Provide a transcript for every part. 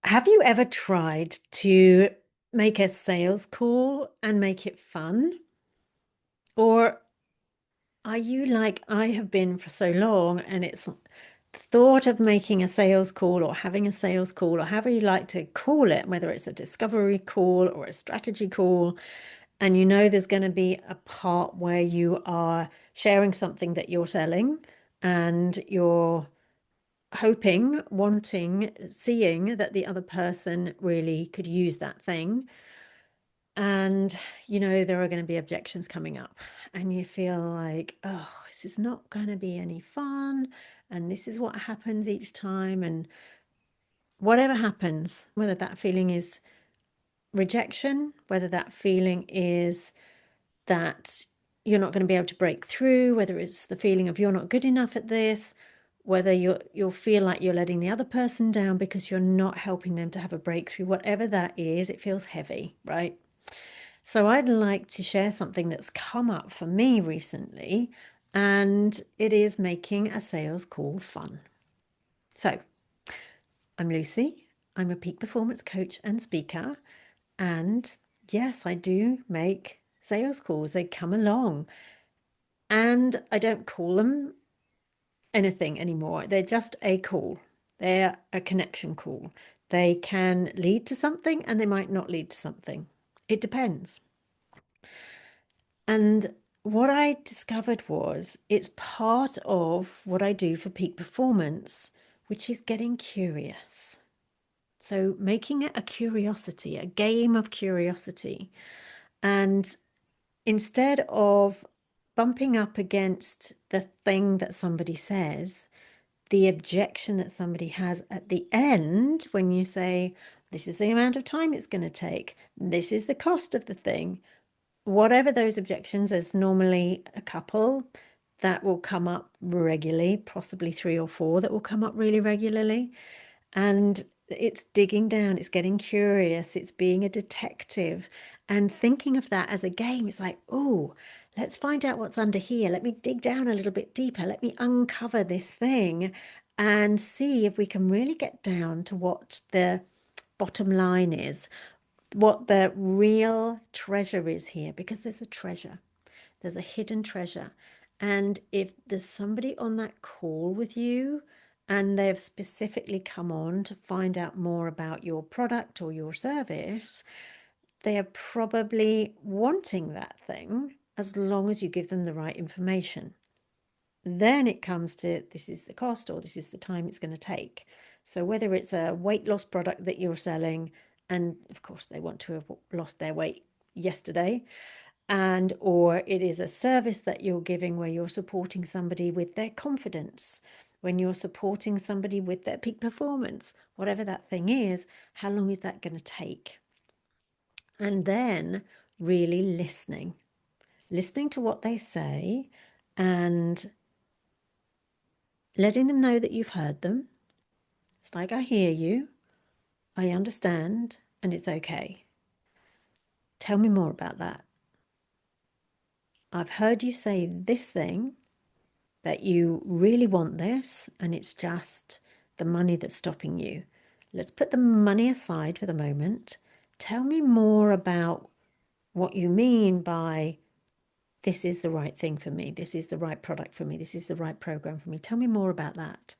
Have you ever tried to make a sales call and make it fun? Or are you like I have been for so long and it's the thought of making a sales call or having a sales call or however you like to call it, whether it's a discovery call or a strategy call, and you know there's going to be a part where you are sharing something that you're selling and you're hoping, wanting, seeing that the other person really could use that thing. And you know there are going to be objections coming up, and you feel like, oh, this is not going to be any fun, and this is what happens each time. And whatever happens, whether that feeling is rejection, whether that feeling is that you're not going to be able to break through, whether it's the feeling of you're not good enough at this, whether you'll feel like you're letting the other person down because you're not helping them to have a breakthrough, whatever that is, it feels heavy, right? So I'd like to share something that's come up for me recently, and it is making a sales call fun. So I'm Lucy. I'm a peak performance coach and speaker. And yes, I do make sales calls. They come along, and I don't call them anything anymore. They're just a call. They're a connection call. They can lead to something and they might not lead to something. It depends. And what I discovered was it's part of what I do for peak performance, which is getting curious. So making it a curiosity, a game of curiosity. And instead of bumping up against the thing that somebody says, the objection that somebody has at the end, when you say, this is the amount of time it's going to take, this is the cost of the thing, whatever those objections, there's normally a couple that will come up regularly, possibly three or four that will come up really regularly. And it's digging down, it's getting curious, it's being a detective and thinking of that as a game. It's like, oh, let's find out what's under here. Let me dig down a little bit deeper. Let me uncover this thing and see if we can really get down to what the bottom line is, what the real treasure is here, because there's a treasure, there's a hidden treasure. And if there's somebody on that call with you and they've specifically come on to find out more about your product or your service, they are probably wanting that thing as long as you give them the right information. Then it comes to this is the cost or this is the time it's going to take. So whether it's a weight loss product that you're selling, and of course they want to have lost their weight yesterday, and or it is a service that you're giving where you're supporting somebody with their confidence, when you're supporting somebody with their peak performance, whatever that thing is, how long is that going to take? And then really listening to what they say and letting them know that you've heard them. It's like, I hear you, I understand, and it's okay. Tell me more about that. I've heard you say this thing, that you really want this, and it's just the money that's stopping you. Let's put the money aside for the moment. Tell me more about what you mean by this is the right thing for me, this is the right product for me, this is the right program for me. Tell me more about that.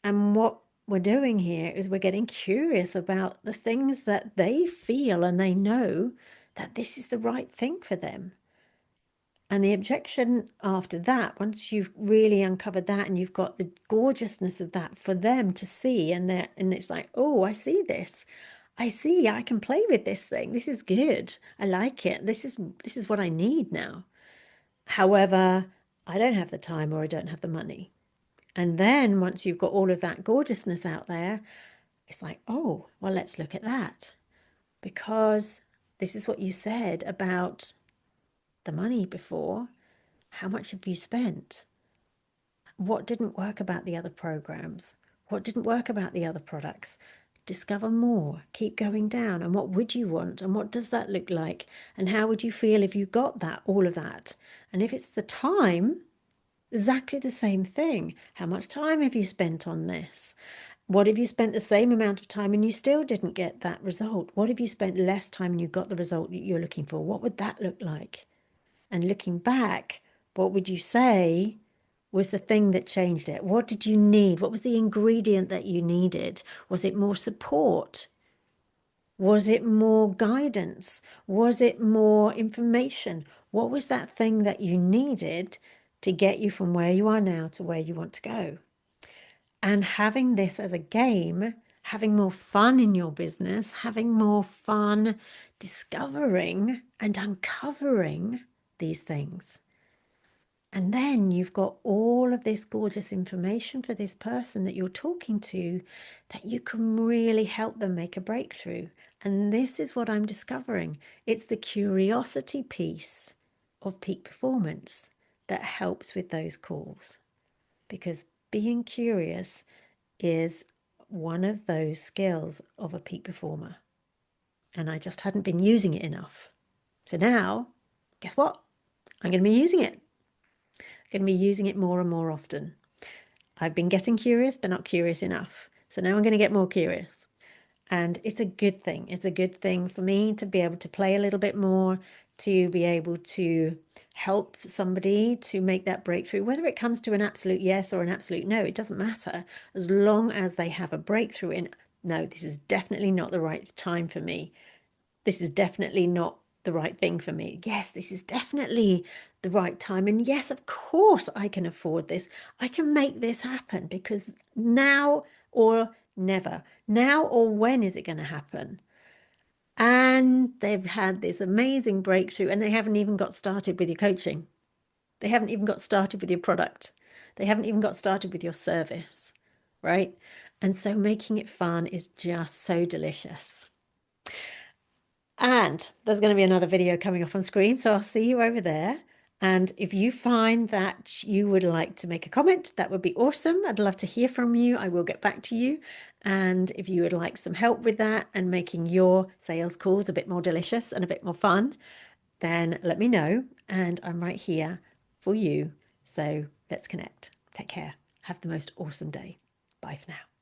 And what we're doing here is we're getting curious about the things that they feel and they know that this is the right thing for them. And the objection after that, once you've really uncovered that and you've got the gorgeousness of that for them to see, and it's like, oh, I see this. I see, I can play with this thing. This is good. I like it. This is what I need now. However, I don't have the time or I don't have the money. And then once you've got all of that gorgeousness out there, it's like, oh, well, let's look at that. Because this is what you said about the money before. How much have you spent? What didn't work about the other programs? What didn't work about the other products? Discover more, keep going down. And what would you want? And what does that look like? And how would you feel if you got that, all of that? And if it's the time, exactly the same thing. How much time have you spent on this? What if you spent the same amount of time and you still didn't get that result? What if you spent less time and you got the result that you're looking for? What would that look like? And looking back, what would you say was the thing that changed it? What did you need? What was the ingredient that you needed? Was it more support? Was it more guidance? Was it more information? What was that thing that you needed to get you from where you are now to where you want to go? And having this as a game, having more fun in your business, having more fun discovering and uncovering these things. And then you've got all of this gorgeous information for this person that you're talking to that you can really help them make a breakthrough. And this is what I'm discovering. It's the curiosity piece of peak performance that helps with those calls. Because being curious is one of those skills of a peak performer. And I just hadn't been using it enough. So now, guess what? I'm going to be using it. I'm going to be using it more and more often. I've been getting curious, but not curious enough. So now I'm going to get more curious. And it's a good thing. It's a good thing for me to be able to play a little bit more, to be able to help somebody to make that breakthrough. Whether it comes to an absolute yes or an absolute no, it doesn't matter. As long as they have a breakthrough in, no, this is definitely not the right time for me. This is definitely not the right thing for me. Yes, this is definitely the right time. And yes, of course, I can afford this. I can make this happen because now or never. Now or when is it going to happen? And they've had this amazing breakthrough and they haven't even got started with your coaching. They haven't even got started with your product. They haven't even got started with your service, right? And so making it fun is just so delicious. And there's going to be another video coming up on screen, so I'll see you over there. And if you find that you would like to make a comment, that would be awesome. I'd love to hear from you. I will get back to you. And if you would like some help with that and making your sales calls a bit more delicious and a bit more fun, then let me know. And I'm right here for you. So let's connect. Take care. Have the most awesome day. Bye for now.